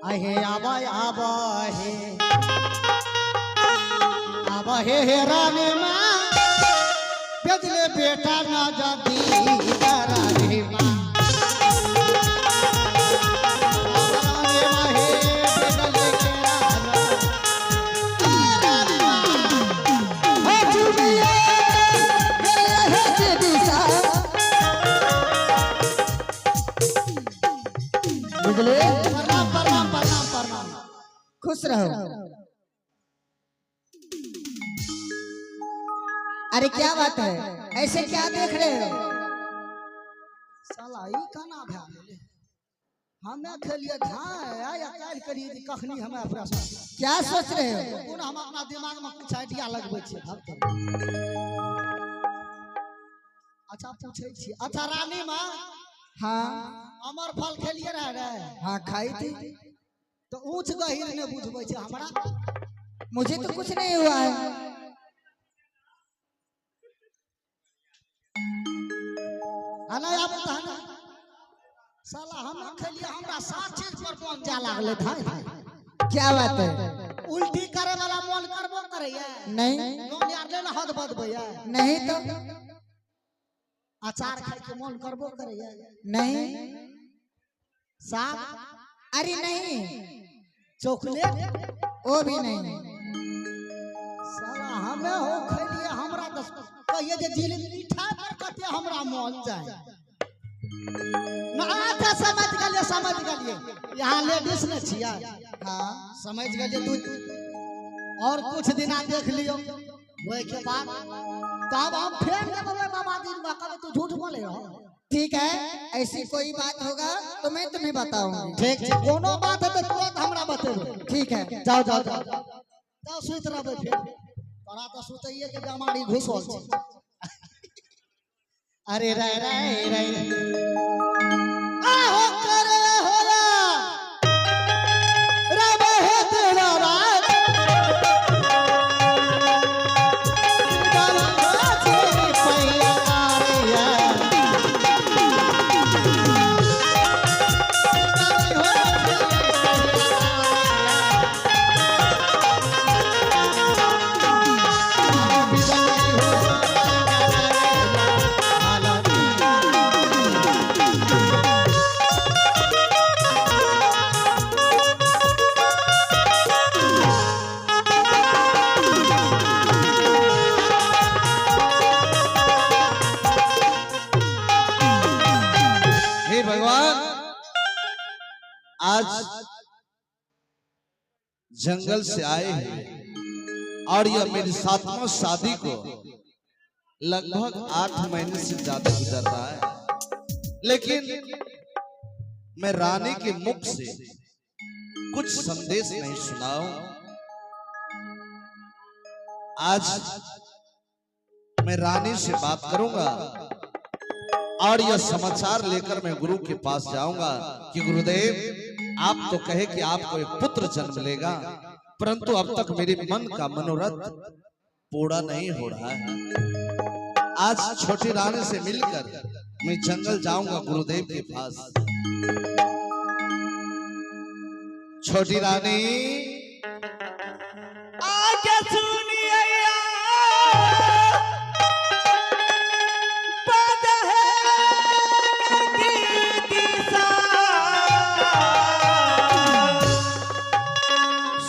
आहे आबा हे रानी माँ बेजले बेटा ना जदी रानी माँ प्रणाम प्रणाम प्रणाम प्रणाम खुश रहो। अरे क्या बात है, ऐसे क्या देख रहे हो? साला ई काना भा गेले हमें खेलिए धाय या काल करिए कि कखनी हमें प्रश्न क्या सोच रहे हो? कोन हम अपना दिमाग में कुछ आइडिया लगबै छी। अच्छा पूछे छी, अच्छा रानी माँ हाँ अमर फल खेलिए रहे हाँ खाई थी। तो ऊंच गहिर ने बुझबै छै हमरा। मुझे तो कुछ नहीं हुआ है। हना अब कहना साला हम खेलिए हमरा 7 चीज पर मन जा लागले धाय धाय। क्या बात है? उल्टी करे वाला मन करबो करैया नहीं नोन यार ले हद बदबैया नहीं तो अचार खाए के मन करबो करैया नहीं। साग अरे नहीं चॉकलेट वो भी नहीं। साला हमें हो खेलिए हमरा तो कहिए जे जिलेबी मीठा पर कते हमरा मन जाए ना। अच्छा समझ गलिए यहाँ लेडीज ने छिया। हाँ समझ गलिए तू और कुछ दिन देख लियो वही के बाद तब हम फेर देबे बाबा दिन में कब तू झूठ बोले हो। ठीक है, ऐसी कोई बात होगा तो मैं तुम्हें बताऊंगी। ठीक है कोनो बात है तो तुरंत हमरा बतेबो। ठीक है जाओ जाओ जाओ जाओ सुत रहबे फिर तोरा तो सुतइए के बीमारी घुसल छै। अरे रे रे रे आहो करे होला रब है तेरा रात बाबा तेरी पैया आरिया आज जंगल से आए हैं और यह मेरी 7वां शादी को लगभग 8 महीने से ज्यादा गुजर रहा है, लेकिन मैं रानी के मुख से कुछ संदेश नहीं सुनाऊं। आज मैं रानी से बात करूंगा और यह समाचार लेकर मैं गुरु के पास जाऊंगा कि गुरुदेव आप तो कहे कि आपको एक पुत्र जन्म लेगा, परंतु अब तक मेरे मन का मनोरथ पूरा नहीं हो रहा है। आज छोटी रानी से मिलकर मैं जंगल जाऊंगा गुरुदेव के पास। छोटी रानी आके सुनिए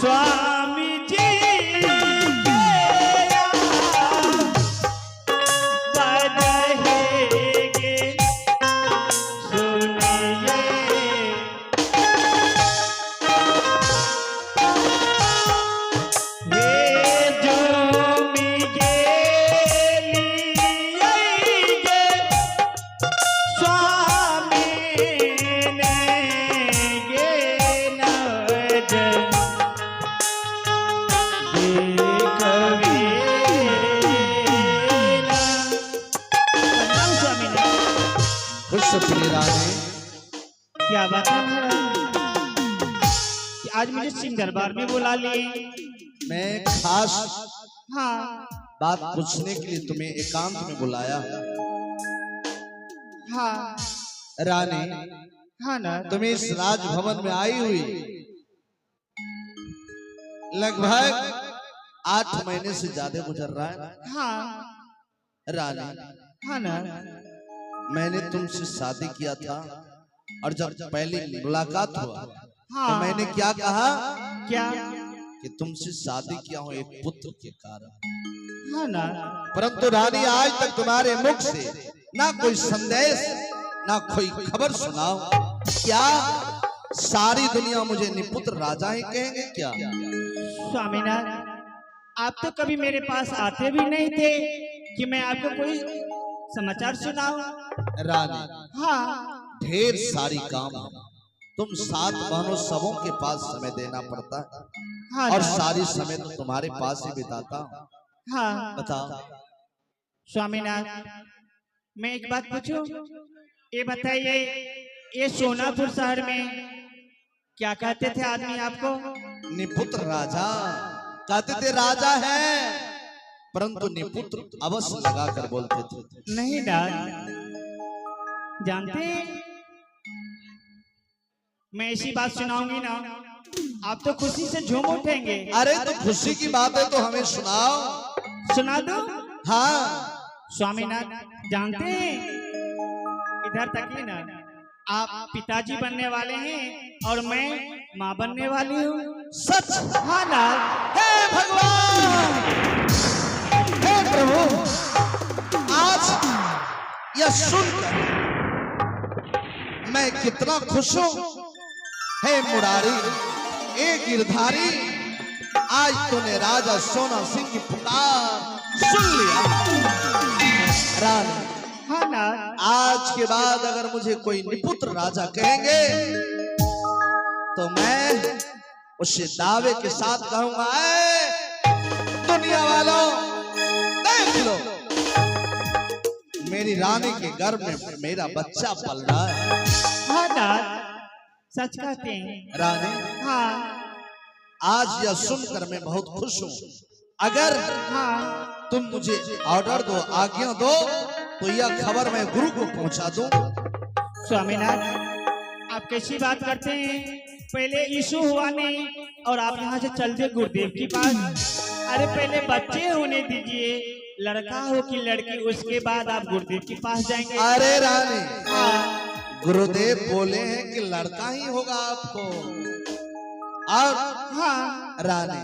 स्वामी जी क्या बात है कि आज मुझे सिंह दरबार में बुला लिए। मैं खास हाँ बात पूछने के लिए तुम्हें एकांत में बुलाया। हाँ रानी हाँ ना तुम इस राजभवन में आई हुई लगभग 8 महीने से ज्यादा गुजर रहा है। हाँ रानी, हाँ ना। मैंने तुमसे शादी किया था और जब पहली मुलाकात हुआ हाँ। तो मैंने क्या कहा क्या? कि तुमसे शादी किया हूं एक पुत्र के कारण। हाँ ना। परंतु रानी, आज तक तुम्हारे मुख से ना कोई संदेश ना कोई खबर सुनाओ। क्या सारी दुनिया मुझे निपुत्र राजा ही कहेंगे क्या? स्वामीनाथ, आप तो कभी मेरे पास आते भी नहीं थे कि मैं आपको कोई समाचार सुनाऊं। रानी, हाँ। ढेर सारी काम है। तुम 7 बहनों सबों के पास समय देना पड़ता है हाँ और ना। सारी समय तो तुम्हारे पास ही बिताता हूं। हाँ। बताओ। स्वामीनाथ, मैं एक बात पूछूं? ये बताइए, ये सोनापुर शहर में क्या कहते थे आदमी आपको? निपुत्र राजा कहते थे। राजा है परंतु निपुत्र अवश्य लगा कर बोलते थे। नहीं डाल, जानते हैं, मैं ऐसी बात सुनाऊंगी ना, आप तो खुशी से झूम उठेंगे। अरे तो खुशी की बात है तो हमें सुनाओ। सुना दो। हाँ। स्वामीनाथ, जानते हैं, इधर तक ही ना, आप पिताजी बनने वाले हैं और मैं माँ बनने वाली हूँ। सच? हाँ ना। हे भगवान, हे प्रभु, आज यह सुनकर मैं कितना खुश हूँ। हे मुरारी, ए गिरधारी, आज तूने राजा सोना सिंह की पुकार सुन लिया। रानी, हाँ ना। आज के बाद अगर मुझे कोई निपुत्र राजा कहेंगे तो मैं उसे दावे के साथ कहूंगा, दुनिया वालों देख लो, मेरी रानी के गर्भ में मेरा बच्चा पल रहा है। हाँ ना, सच कहते हैं। रानी, हाँ। आज यह सुनकर मैं बहुत खुश हूँ। अगर हाँ। तुम मुझे ऑर्डर दो, आज्ञा दो, तो यह खबर मैं गुरु को पहुंचा दूं। स्वामीनाथ, आप कैसी बात करते हैं? पहले यीशु हुआ नहीं और आप यहाँ से चल दिए गुरुदेव के पास। अरे पहले बच्चे होने दीजिए, लड़का हो कि लड़की, उसके बाद आप गुरुदेव के पास जाएंगे। अरे रानी, हाँ। गुरुदेव बोले हैं कि लड़का ही होगा आपको। और हाँ। रानी,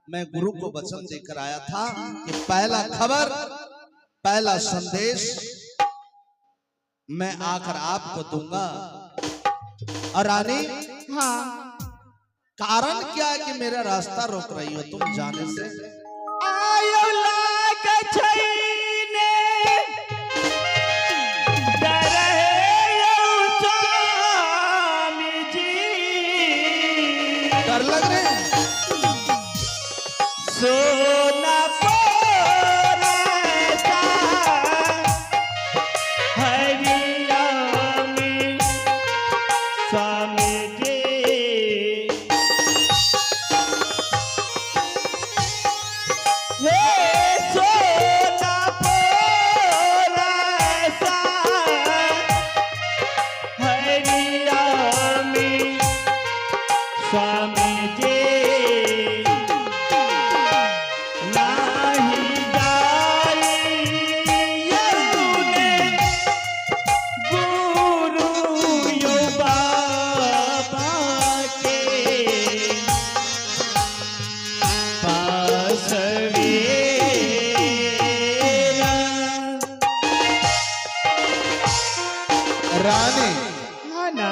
मैं गुरु को वचन देकर आया था कि पहला खबर, पहला संदेश मैं आकर आपको दूंगा। और रानी, हाँ। कारण क्या है कि मेरा रास्ता रोक रही हो तुम जाने से? आयो लाग छैने डरे स्वामी जी, डर लग रहे हैं? सोना हरियामी स्वामी जी, हे सोना हरियामी स्वामी जी, रानी, हाँ ना।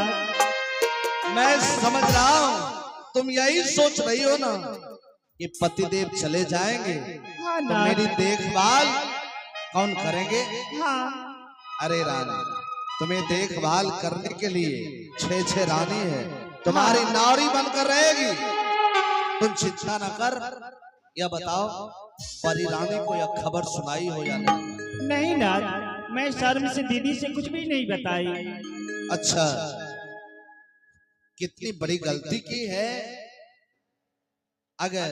मैं समझ रहा हूँ तुम यही सोच रही हो ना कि पतिदेव चले जाएंगे हाँ तो ना। मेरी देखभाल कौन करेंगे? हाँ। अरे रानी, तुम्हें देखभाल करने के लिए 6 रानी है, तुम्हारी नारी बनकर रहेगी। तुम चिंता न कर। यह बताओ, परी रानी को यह खबर सुनाई हो या नहीं? नहीं ना, मैं शर्म से दीदी से कुछ भी नहीं बताई। अच्छा, कितनी बड़ी गलती की है। अगर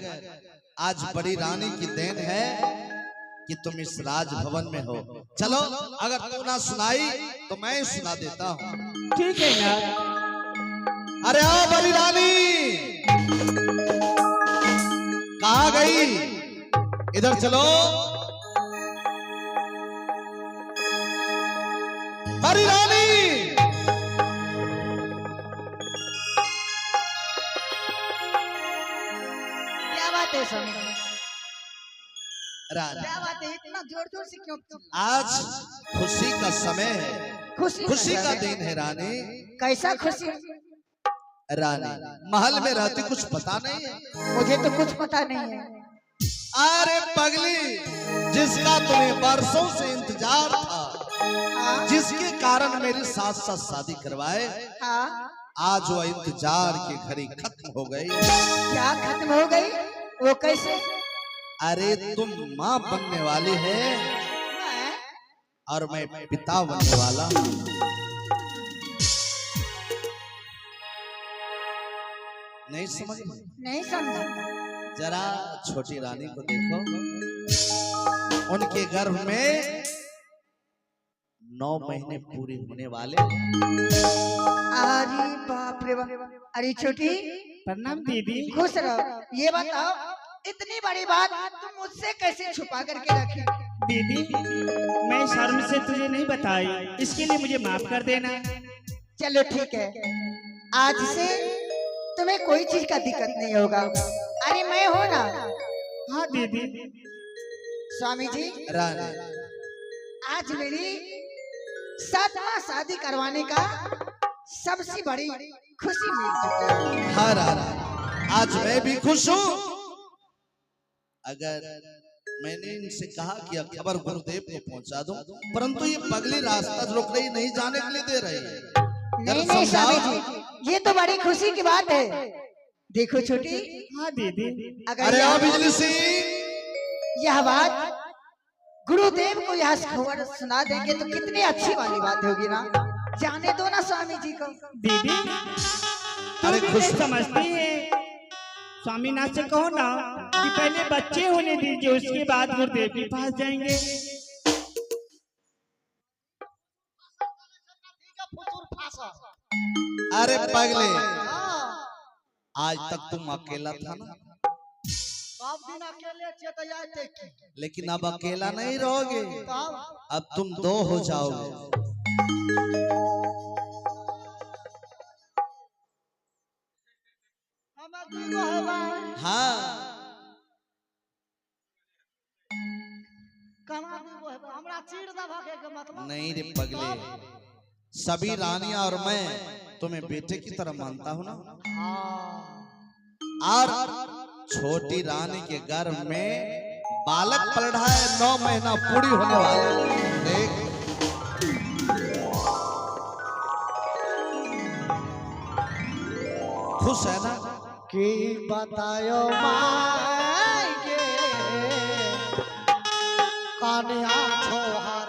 आज बड़ी रानी की देन है कि तुम इस राजभवन में हो। चलो, अगर तू ना सुनाई तो मैं सुना देता हूँ। ठीक है ना। अरे आओ बड़ी रानी। इधर चलो। परी रानी, क्या बात है स्वामी? रानी, क्या बात है? इतना जोर जोर से क्यों? आज खुशी का समय है, खुशी का दिन है रानी। कैसा खुशी? रानी, महल में रहती कुछ पता नहीं है? मुझे तो कुछ पता नहीं है। अरे पगली, जिसका तुम्हें बरसों से इंतजार था, हाँ? जिसके कारण मेरे साथ साथ शादी करवाए, हाँ? आज वो इंतजार की घड़ी खत्म हो गई। क्या खत्म हो गई? वो कैसे? अरे तुम माँ बनने वाली है मैं? और मैं पिता बनने वाला हूँ। नहीं समझ? नहीं समझा। जरा छोटी रानी को देखो, उनके गर्भ में 9 महीने पूरे होने वाले। अरे बाप रे बाप। अरे छोटी, प्रणाम दीदी। खुश रहो। ये बताओ, इतनी बड़ी बात तुम मुझसे कैसे छुपा करके रखी? दीदी, मैं शर्म से तुझे नहीं बताई, इसके लिए मुझे माफ कर देना। चलो ठीक है, आज से तुम्हें कोई चीज का दिक्कत नहीं होगा। अरे मैं हूं ना। हाँ दीदी। स्वामी जी, रानी, आज मेरी 7वां शादी करवाने का सबसे बड़ी खुशी मिल चुकी है। हाँ रानी, आज मैं भी खुश हूँ। अगर मैंने इनसे कहा कि यह खबर गुरुदेव को पहुंचा दूं, परंतु ये पगली रास्ता रोक रही, नहीं जाने के लिए दे रही है। नहीं नहीं स्वामी जी, ये तो बड़ी खुशी की बात है। देखो छोटी। हाँ दीदी। अगर अरे आओ बिजली सिंह, यह बात गुरुदेव को यह खबर सुना देंगे तो कितनी अच्छी वाली बात होगी ना। जाने दो ना स्वामी जी को। दीदी, अरे तू भी खुश नहीं समझती है। स्वामीनाथ से कहो ना कि पहले बच्चे होने दीजिए, उसके बाद गुरुदेव के पास जाएंगे। अरे पगले, आज तक तुम अकेला था ना, सब दिन अकेले चेतया थे की। लेकिन अब अकेला नहीं रहोगे, अब तुम 2 हो जाओगे। हमें दूगो है भाई। हाँ, कहाँ दूगो है भाई? हमरा चीड़ दबा के मतलब नहीं रे पगले, सभी रानियां और मैं तुम्हें बेटे की तरह मानता हूँ ना। और छोटी रानी के गर्भ में बालक पल रहा है, 9 महीना पूरी होने वाले। देख, खुश है ना? की बतायो माय के कन्या छोहर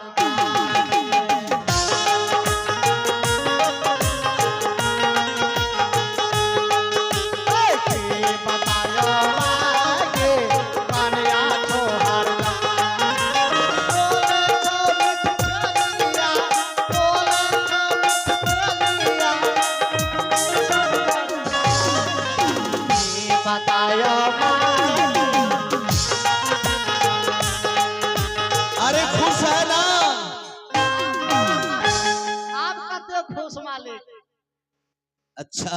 अरे खुश है ना? आप कते खुश मालिक। अच्छा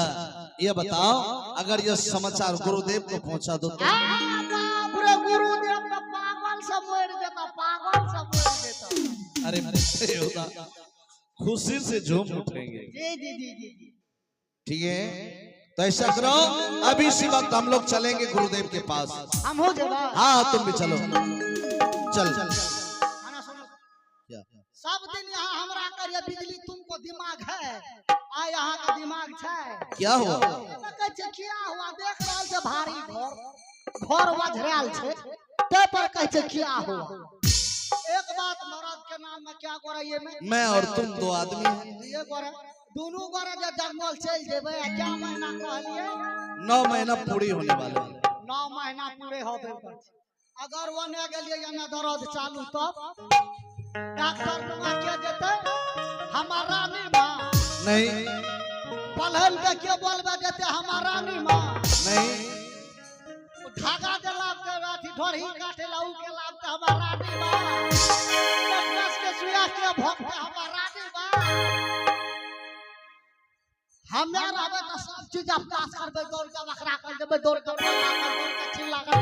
ये बताओ, अगर यह समाचार गुरुदेव को पहुंचा दो तो? बाप रे, गुरुदेव तो पागल से मोड़ देता, पागल से मोड़ देता। अरे होगा, खुशी से झूम उठेंगे। जी जी जी जी जी। ठीक है, तो ऐसा करो, अभी इसी वक्त हम लोग चलेंगे गुरुदेव के पास। हम हो जाएगा। हाँ तुम भी चलो, चल। खाना सुनो। क्या? सब दिन यहाँ हमरा करिए बिजली, तुमको दिमाग है? आ यहाँ का दिमाग है? क्या हुआ? क्या हुआ? देख रहा से भारी घर वजराल छे, ते पर कह छे क्या हुआ? एक बात मर्द के नाम में क्या करे ये में? मैं और तुम 2 आदमी हैं। ये करे दोनों करे जे जंगल चल जेबे, क्या महीना कहलिए? 9 महीना पूरी होने वाले। 9 महीना पूरे होबे पर। अगर वने गेलिए या दर्द चालू तब डॉक्टर नुआ के देते? हमारा रानी मां नहीं पलहन के के बोलबे देते? हमारा रानी मां नहीं, धागा देला के राठी ढोर ही काटे लाऊ के लाभ त हमारा रानी बा कटकस के सुया के भक्त हमारा रानी बा हमें रहबे त सब चीज अभ्यास करबे दौड़ के बकरा कर देबे दौड़ के पल्ला कर दौड़ के चिल्ला कर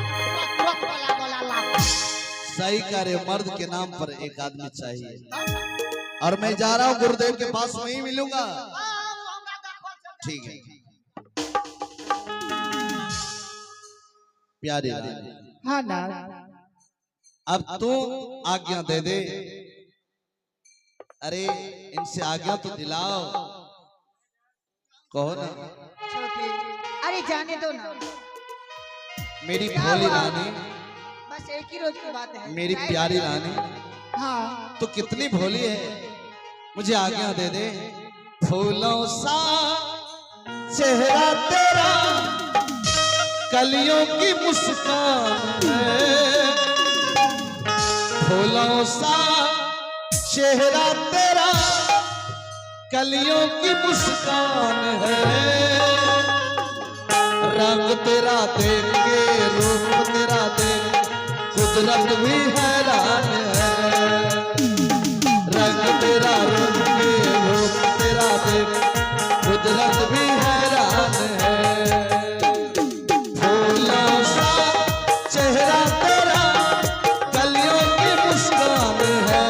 तुरंत वाला बोला लाभ सही करे, मर्द के नाम पर एक आदमी चाहिए। और मैं जा रहा हूँ गुरुदेव के पास, वहीं मिलूंगा। ठीक है प्यारे रानी, हाँ ना अब तू आज्ञा दे दे। अरे इनसे आज्ञा तो दिलाओ, कहो ना। छोटी, अरे जाने दो ना, मेरी भोली रानी, बस एक ही रोज की बात है। मेरी प्यारी रानी, हाँ तो कितनी भोली है, मुझे आज्ञा दे दे। फूलों सा चेहरा तेरा, कलियों की मुस्कान है। फूलों सा चेहरा तेरा, कलियों की मुस्कान है। रंग तेरा देख के, रूप तेरा देख कुदरत भी हैरान है। रंग तेरा रूप के, रूप तेरा देख कुदरत भी हैरान है। फूलों सा चेहरा तेरा, कलियों की मुस्कान है।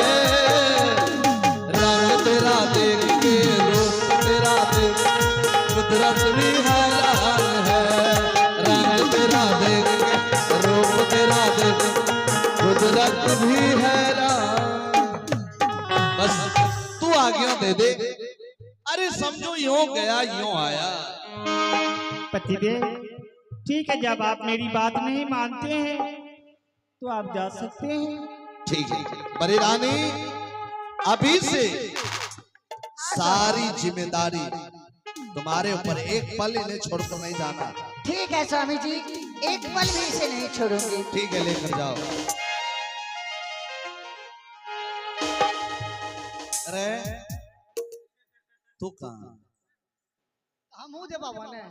रंग तेरा देख के, रूप तेरा देख कुदरत भी हैरान है। रंग तेरा देख के, रूप तेरा देख कुदरत भी हैरान। बस तू आज्ञा दे दे। अरे समझो यूं गया यूं आया। पतिदेव ठीक है, जब आप मेरी बात नहीं मानते हैं तो आप जा सकते हैं। ठीक है बड़ी रानी, अभी से सारी जिम्मेदारी तुम्हारे ऊपर, एक पल इन्हें छोड़कर नहीं जाना। ठीक है स्वामी जी, एक पल भी इसे नहीं छोड़ूंगी। ठीक है लेकर जाओ। अरे तू कहाँ? हम दे बाबा ने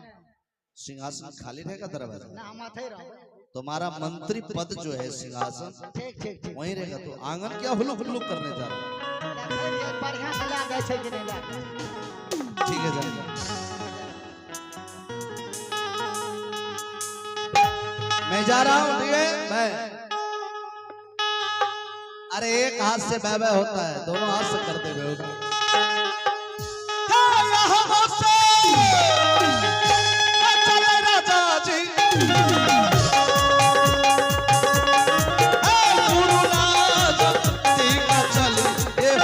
सिंहासन खाली रहेगा दरबार में? ना हम थे रहो। तुम्हारा मंत्री पद जो है सिंहासन ठीक ठीक ठीक वहीं रहेगा। तो आंगन क्या हुलुक हुलुक करने जा रहा है? बढ़िया से ला गए छे कि नहीं ला गए? ठीक है जाएगा। मैं जा रहा हूँ, ठीक है मैं। अरे एक हाथ से बह बह होता है, दोनों हाथ से करते हुए होता है। चले राजा जी, गुरु राज तीका चले हो।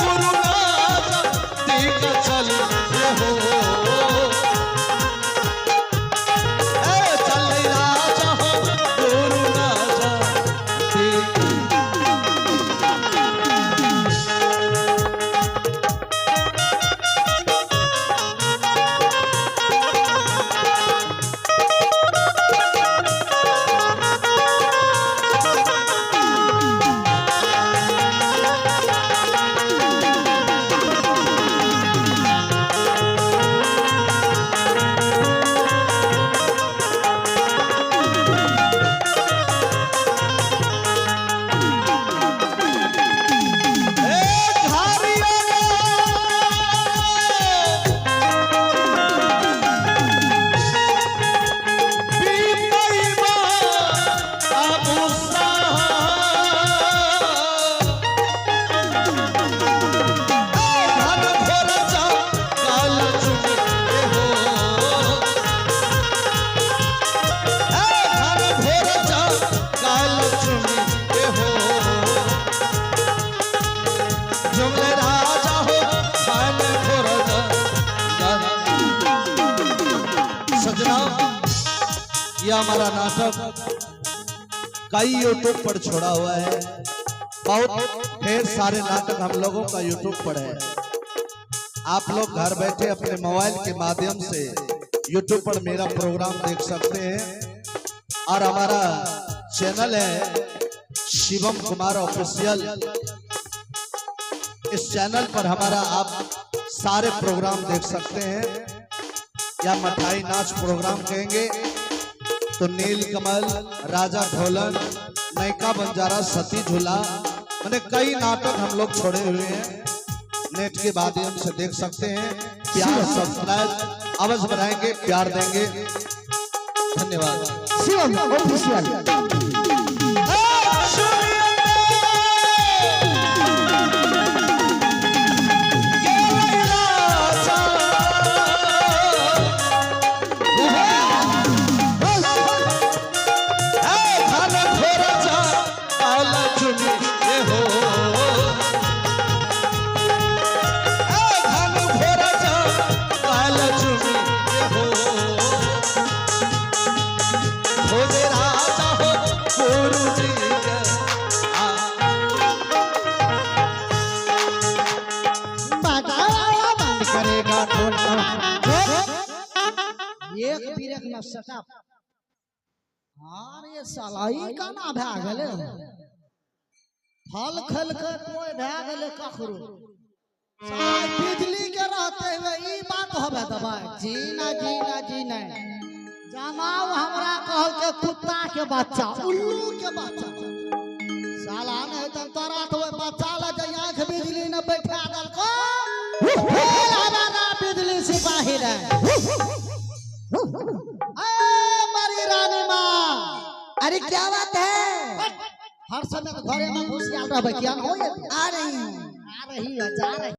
गुरु राज तीका चले हो। चले राजा हो, गुरु राजा तीका। ये हमारा नाटक कई यूट्यूब पर छोड़ा हुआ है। बहुत ढेर सारे नाटक हम लोगों का यूट्यूब पर है। आप लोग घर बैठे अपने मोबाइल के माध्यम से यूट्यूब पर मेरा प्रोग्राम देख सकते हैं। और हमारा चैनल है शिवम कुमार ऑफिशियल। इस चैनल पर हमारा आप सारे प्रोग्राम देख सकते हैं। या मठाई नाच प्रोग्राम कहेंगे तो नील कमल, राजा ढोलन, नयका बंजारा, सती झूला, मैंने कई नाटक हम लोग छोड़े हुए हैं, नेट के माध्यम से देख सकते हैं। प्यार सब्सक्राइब अवश्य बनाएंगे, प्यार देंगे। धन्यवाद। शिवम ऑफिशियल। एक बीरक न सटा। अरे सलाई का ना भा गेले, फल खल के कोई भा गेले कखरो। साला बिजली के रहते हुए ई बात होबे दबाई जी ना जमाओ हमरा कहल के कुत्ता के बच्चा, उल्लू के बच्चा। साला नहीं तन तोरा तो बच्चा ला जे आंख बिजली न बैठा दल को फेल हमारा बिजली सिपाही रे। हमारी रानी माँ, अरे क्या बात है? हर समय घरे में घुस आल रहा, क्या हो? आ रही हूँ। आ रही है, जा रही।